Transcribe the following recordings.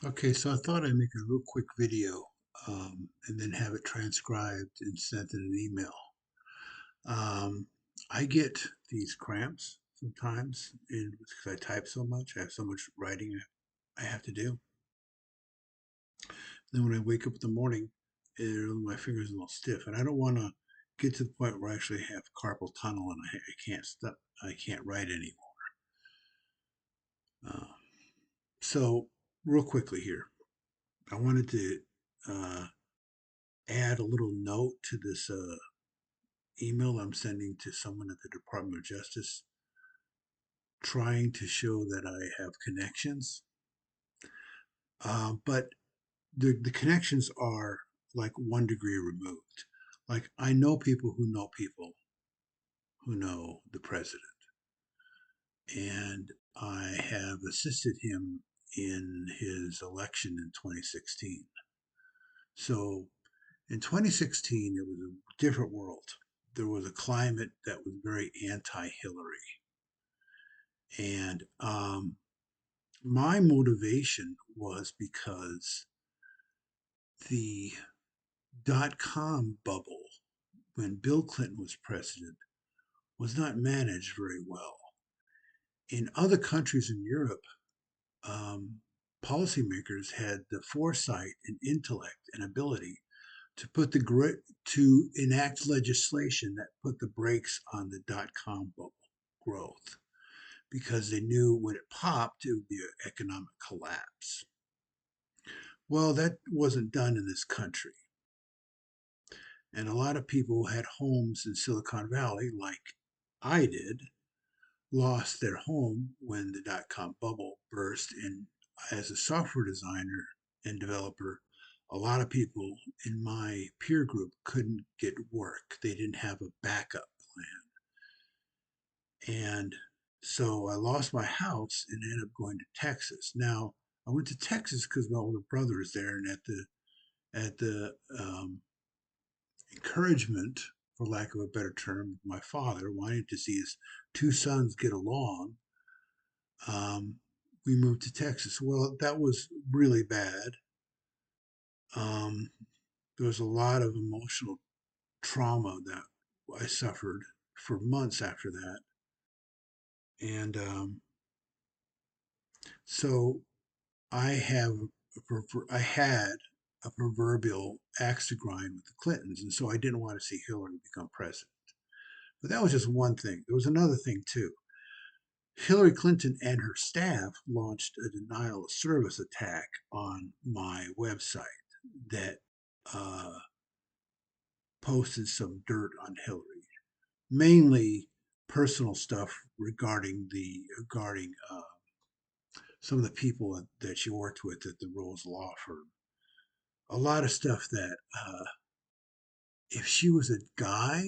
Okay, so I thought I'd make a real quick video and then have it transcribed and sent in an email. Um, I get these cramps sometimes, and because I type so much, I have so much writing I have to do. Then when I wake up in the morning, my fingers are a little stiff, and I don't want to get to the point where I actually have carpal tunnel and I can't stop, I can't write anymore. Uh, so, real quickly here, I wanted to uh, add a little note to this email I'm sending to someone at the Department of Justice, trying to show that I have connections. But the connections are like 1 degree removed. Like, I know people who know the president, and I have assisted him in his election in 2016. So in 2016, it was a different world. There was a climate that was very anti Hillary. And my motivation was because the .com bubble, when Bill Clinton was president, was not managed very well. In other countries in Europe, um, policymakers had the foresight and intellect and ability to put the grit to enact legislation that put the brakes on the .com bubble growth, because they knew when it popped, it would be an economic collapse. Well, that wasn't done in this country. And a lot of people who had homes in Silicon Valley, like I did, lost their home when the .com bubble burst. And as a software designer and developer, a lot of people in my peer group couldn't get work. They didn't have a backup plan. And so I lost my house and ended up going to Texas. Now, I went to Texas because my older brother is there, and at the encouragement, for lack of a better term, my father wanting to see his two sons get along, um, we moved to Texas. Well, that was really bad. Um, there was a lot of emotional trauma that I suffered for months after that. And so I have, I had a proverbial axe to grind with the Clintons, and so I didn't want to see Hillary become president. But that was just one thing. There was another thing too. Hillary Clinton and her staff launched a denial of service attack on my website that uh, posted some dirt on Hillary, mainly personal stuff regarding some of the people that she worked with at the Rose Law Firm. A lot of stuff that if she was a guy,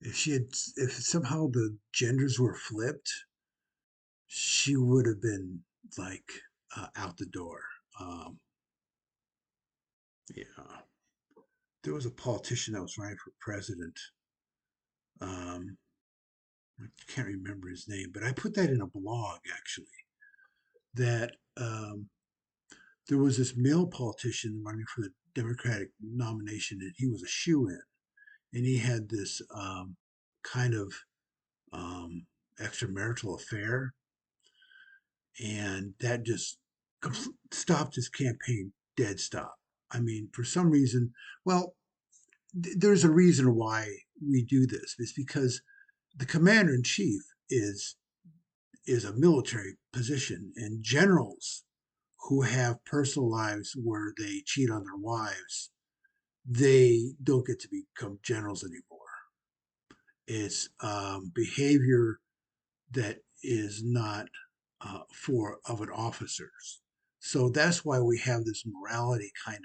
if somehow the genders were flipped, she would have been like out the door. Um, yeah, there was a politician that was running for president. Um, I can't remember his name, but I put that in a blog actually. That there was this male politician running for the Democratic nomination, and he was a shoe-in, and he had this kind of um, extramarital affair, and that just stopped his campaign dead stop. I mean, for some reason, well, there's a reason why we do this. It's because the commander in chief is a military position, and generals who have personal lives where they cheat on their wives, they don't get to become generals anymore. It's behavior that is not for of an officers. So that's why we have this morality kind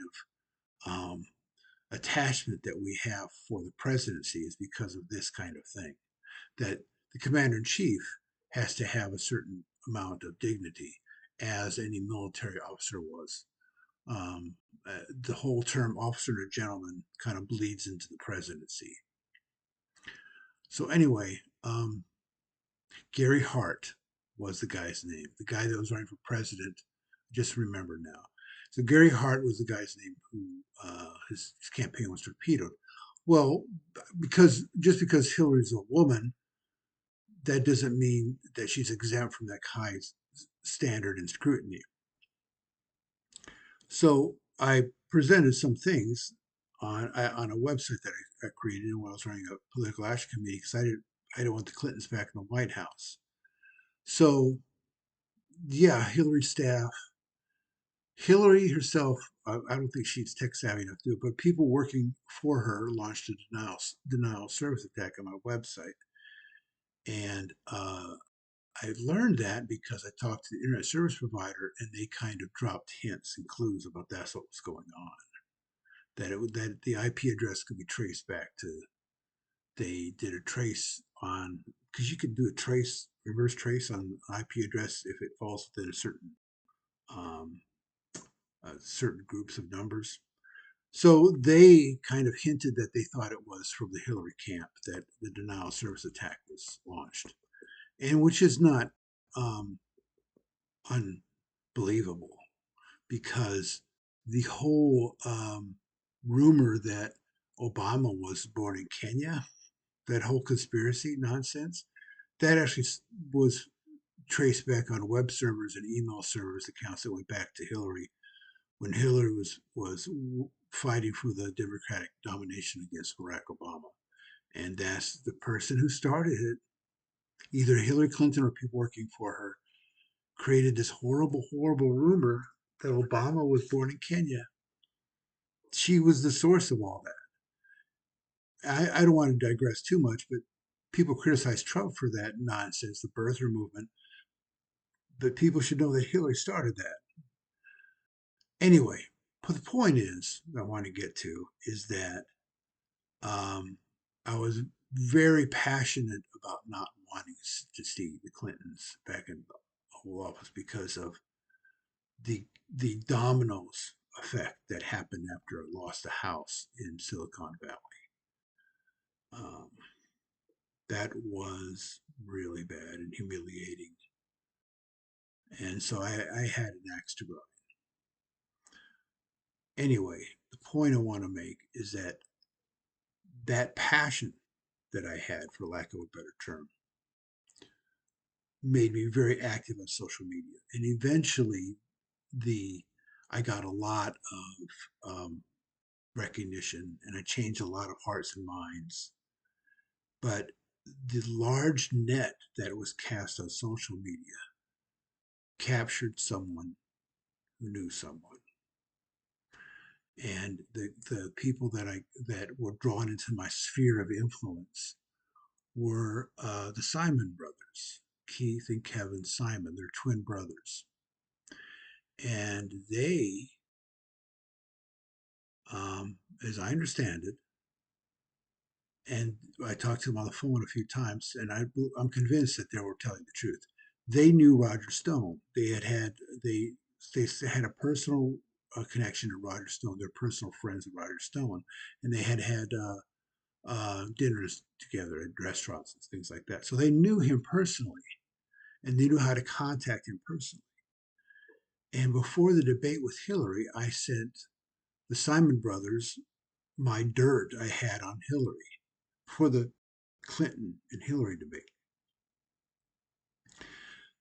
of attachment that we have for the presidency, is because of this kind of thing. That the commander in chief has to have a certain amount of dignity, as any military officer was. The whole term officer to gentleman kind of bleeds into the presidency. So anyway, Gary Hart was the guy's name, the guy that was running for president just remember now. So Gary Hart was the guy's name who his campaign was torpedoed. Well, because just because Hillary's a woman, that doesn't mean that she's exempt from that high standard and scrutiny. So I presented some things on a website that I created when I was running a political action committee because I didn't want the Clintons back in the White House. So yeah, Hillary's staff, Hillary herself, I don't think she's tech savvy enough to do it, but people working for her launched a denial of service attack on my website, and I learned that because I talked to the internet service provider, and they kind of dropped hints and clues about that's what was going on. That the IP address could be traced back to. They did a trace on because you could do a trace, reverse trace on IP address if it falls within um, certain groups of numbers. So they kind of hinted that they thought it was from the Hillary camp that the denial of service attack was launched, and which is not um, unbelievable because the whole rumor that Obama was born in Kenya, that whole conspiracy nonsense, that actually was traced back on web servers and email servers accounts that went back to Hillary when Hillary was fighting for the Democratic nomination against Barack Obama, and that's the person who started it. Either Hillary Clinton or people working for her created this horrible, horrible rumor that Obama was born in Kenya. She was the source of all that. I don't want to digress too much, but people criticize Trump for that nonsense, the birther movement, but people should know that Hillary started that. Anyway, but the point is, I want to get to is that um, I was very passionate about not wanting to see the Clintons back in the Oval Office because of the dominoes effect that happened after I lost a house in Silicon Valley. Um, that was really bad and humiliating, and so I had an axe to grind. Anyway, the point I want to make is that that passion that I had, for lack of a better term, made me very active on social media, and eventually the I got a lot of recognition, and I changed a lot of hearts and minds. But the large net that was cast on social media captured someone who knew someone, and the people that were drawn into my sphere of influence were the Simon brothers, Keith and Kevin Simon. They're twin brothers, and they, as I understand it, and I talked to them on the phone a few times, and I'm convinced that they were telling the truth. They knew Roger Stone. They they had a personal connection to Roger Stone. They're personal friends of Roger Stone, and they had dinners together at restaurants and things like that. So they knew him personally, and they knew how to contact him personally. And before the debate with Hillary, I sent the Simon brothers my dirt I had on Hillary for the Clinton and Hillary debate.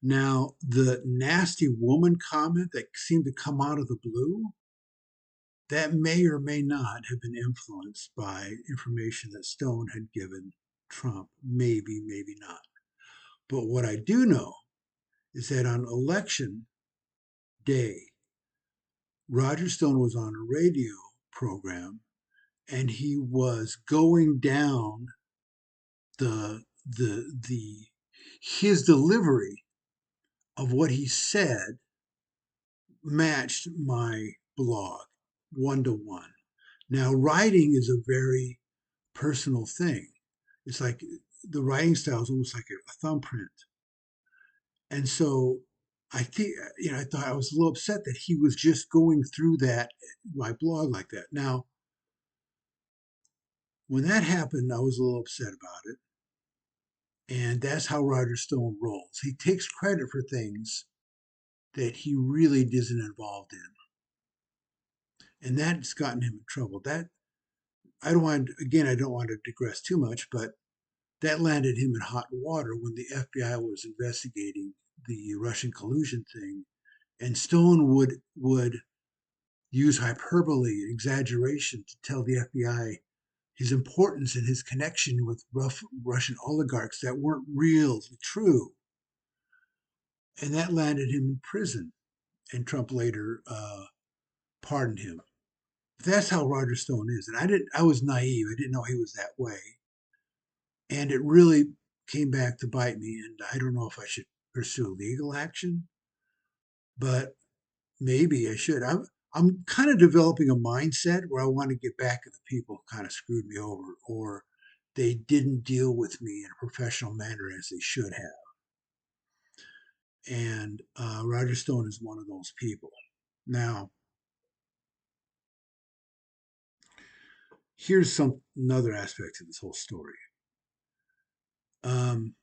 Now, the nasty woman comment that seemed to come out of the blue, that may or may not have been influenced by information that Stone had given Trump. Maybe, maybe not. But what I do know is that on election day, Roger Stone was on a radio program and he was going down the his delivery of what he said matched my blog 1 to 1. Now, writing is a very personal thing. It's like the writing style is almost like a thumbprint. And so I think, I thought I was a little upset that he was just going through that, my blog like that. Now, when that happened, I was a little upset about it. And that's how Roger Stone rolls. He takes credit for things that he really isn't involved in. And that's gotten him in trouble. That I don't want again, I don't want to digress too much, but that landed him in hot water when the FBI was investigating the Russian collusion thing, and Stone would use hyperbole and exaggeration to tell the FBI his importance and his connection with rough Russian oligarchs that weren't really true. And that landed him in prison. And Trump later pardoned him. That's how Roger Stone is. And I was naive. I didn't know he was that way. And it really came back to bite me. And I don't know if I should pursue legal action, but maybe I should. I'm kind of developing a mindset where I want to get back at the people who kind of screwed me over, or they didn't deal with me in a professional manner as they should have. And Roger Stone is one of those people. Now, here's another aspect of this whole story. Um,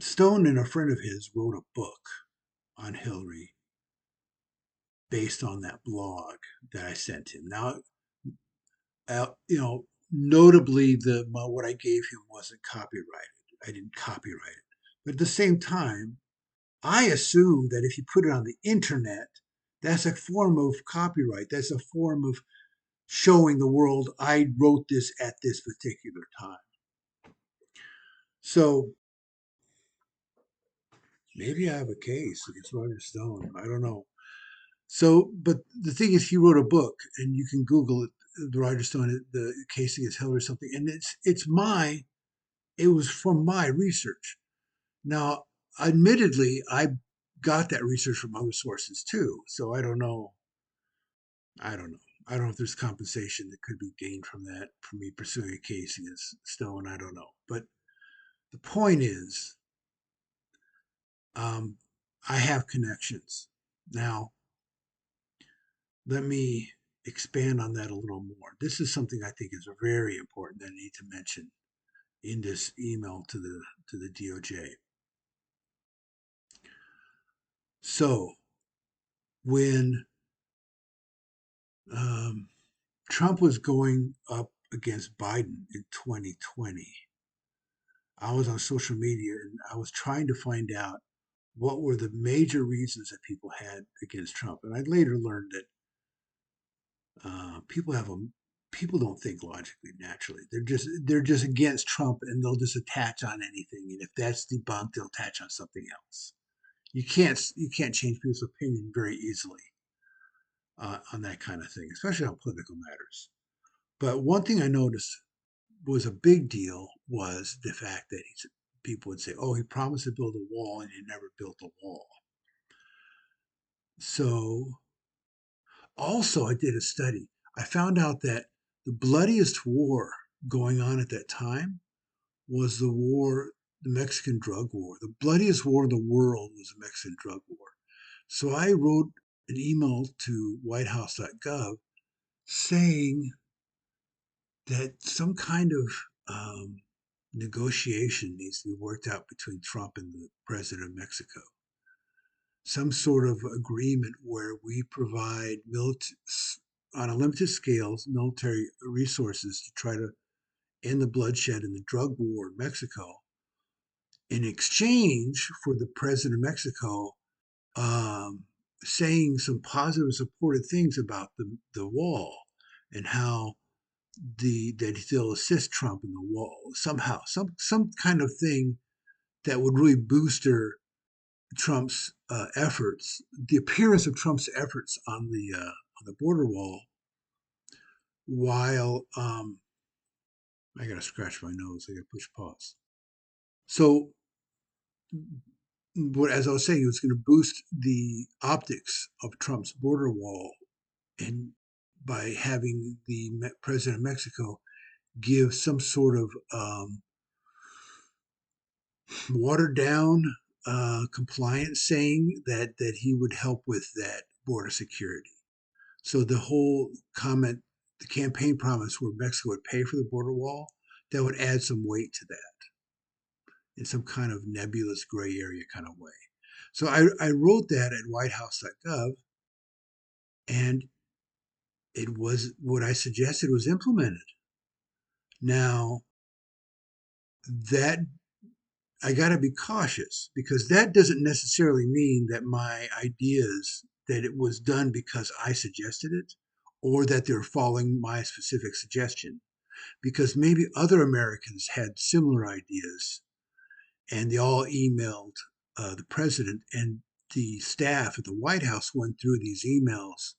Stone and a friend of his wrote a book on Hillary based on that blog that I sent him. Now, notably, what I gave him wasn't copyrighted. I didn't copyright it, but at the same time, I assume that if you put it on the internet, that's a form of copyright. That's a form of showing the world I wrote this at this particular time. So maybe I have a case against Roger Stone. I don't know. So, but the thing is, he wrote a book, and you can Google it, the Roger Stone, the case against Hillary or something, and it was from my research. Now, admittedly, I got that research from other sources too, so I don't know. I don't know. I don't know if there's compensation that could be gained from that, from me pursuing a case against Stone. I don't know. But the point is, um, I have connections. Now, let me expand on that a little more. This is something I think is very important that I need to mention in this email to the DOJ. So when um, Trump was going up against Biden in 2020, I was on social media and I was trying to find out what were the major reasons that people had against Trump. And I later learned that people have a people don't think logically naturally. They're just against Trump, and they'll just attach on anything. And if that's debunked, they'll attach on something else. You can't change people's opinion very easily on that kind of thing, especially on political matters. But one thing I noticed was a big deal was the fact that people would say, "Oh, he promised to build a wall, and he never built a wall." So also, I did a study. I found out that the bloodiest war going on at that time was the Mexican drug war. The bloodiest war in the world was the Mexican drug war. So I wrote an email to whitehouse.gov saying that some kind of negotiation needs to be worked out between Trump and the president of Mexico. Some sort of agreement where we provide on a limited scale military resources to try to end the bloodshed in the drug war in Mexico in exchange for the president of Mexico um, saying some positive, supportive things about the wall and how that they'll assist Trump in the wall somehow, some kind of thing that would really booster Trump's efforts, the appearance of Trump's efforts on the border wall. While I gotta scratch my nose, I gotta push pause. So, as I was saying, it was going to boost the optics of Trump's border wall, and by having the president of Mexico give some sort of watered down compliance saying that he would help with that border security. So the whole the campaign promise where Mexico would pay for the border wall, that would add some weight to that in some kind of nebulous gray area kind of way. So I wrote that at whitehouse.gov, and it was what I suggested was implemented. Now, that I got to be cautious because that doesn't necessarily mean that my ideas that it was done because I suggested it or that they're following my specific suggestion, because maybe other Americans had similar ideas and they all emailed the president, and the staff at the White House went through these emails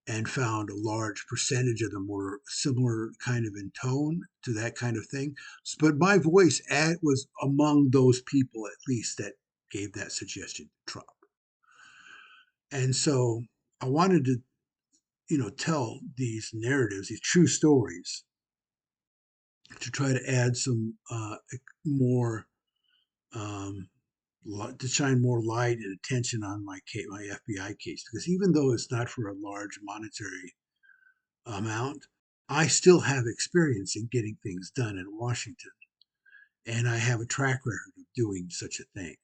and found a large percentage of them were similar kind of in tone to that kind of thing. But my voice was among those people, at least, that gave that suggestion to Trump. And so I wanted to, tell these narratives, these true stories, to try to add some more, um, to shine more light and attention on my FBI case, because even though it's not for a large monetary amount, I still have experience in getting things done in Washington, and I have a track record of doing such a thing.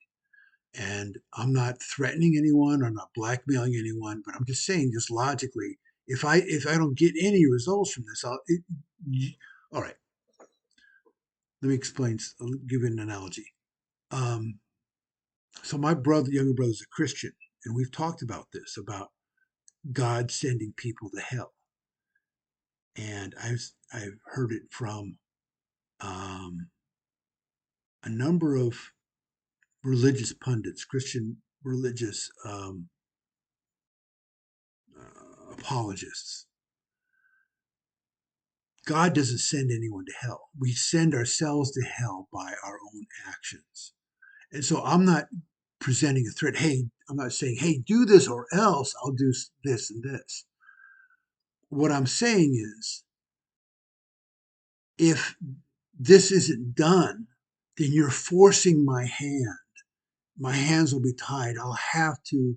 And I'm not threatening anyone, I'm not blackmailing anyone, but I'm just saying, just logically, if I don't get any results from this, all right. Let me explain. I'll give you an analogy. Um, so my younger brother, is a Christian, and we've talked about this about God sending people to hell, and I've heard it from um, a number of religious pundits, Christian religious apologists. God doesn't send anyone to hell. We send ourselves to hell by our own actions. And so I'm not presenting a threat. Hey, I'm not saying, hey, do this or else I'll do this and this. What I'm saying is, if this isn't done, then you're forcing my hand. My hands will be tied. I'll have to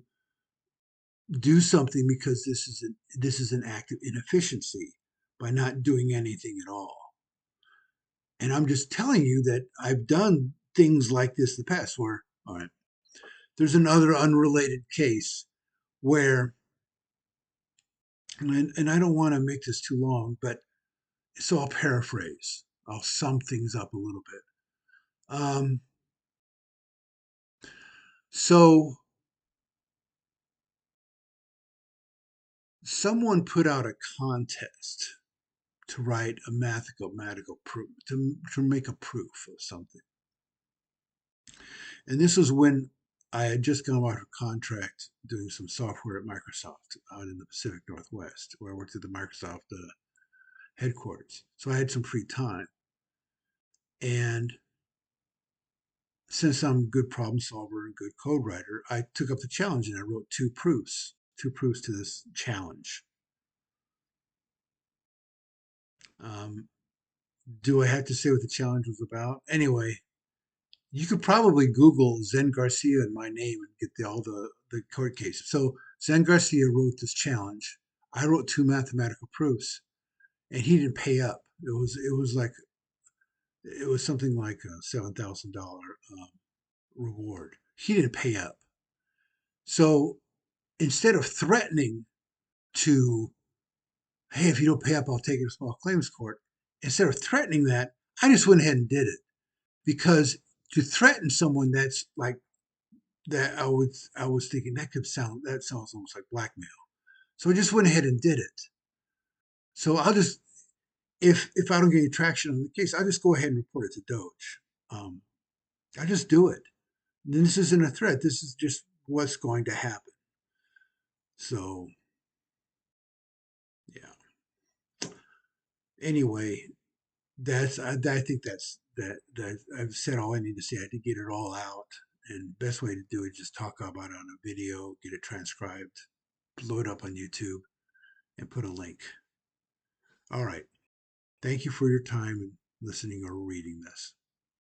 do something because this is an act of inefficiency by not doing anything at all. And I'm just telling you that I've done things like this in the past. Where, all right, there's another unrelated case where, and I don't want to make this too long, but so I'll paraphrase. I'll sum things up a little bit. So someone put out a contest to write a mathematical proof, to make a proof of something. And this was when I had just gone out of contract doing some software at Microsoft out in the Pacific Northwest, where I worked at the Microsoft headquarters. So I had some free time. And since I'm a good problem solver and good code writer, I took up the challenge and I wrote two proofs to this challenge. Um, do I have to say what the challenge was about? Anyway, you could probably Google Zen Garcia and my name and get all the court cases. So Zen Garcia wrote this challenge. I wrote two mathematical proofs, and he didn't pay up. It was something like a $7,000 reward. He didn't pay up. So instead of threatening to, hey, if you don't pay up, I'll take it to small claims court. Instead of threatening that, I just went ahead and did it, because to threaten someone, that's like that, I was thinking that sounds almost like blackmail. So I just went ahead and did it. So I'll just, if I don't get any traction on the case, I'll just go ahead and report it to Doge. Um, I just do it. And this isn't a threat. This is just what's going to happen. So yeah. Anyway, I think that I've said all I need to say. I had to get it all out, and best way to do it is just talk about it on a video, get it transcribed, blow it up on YouTube, and put a link. All right. Thank you for your time and listening or reading this.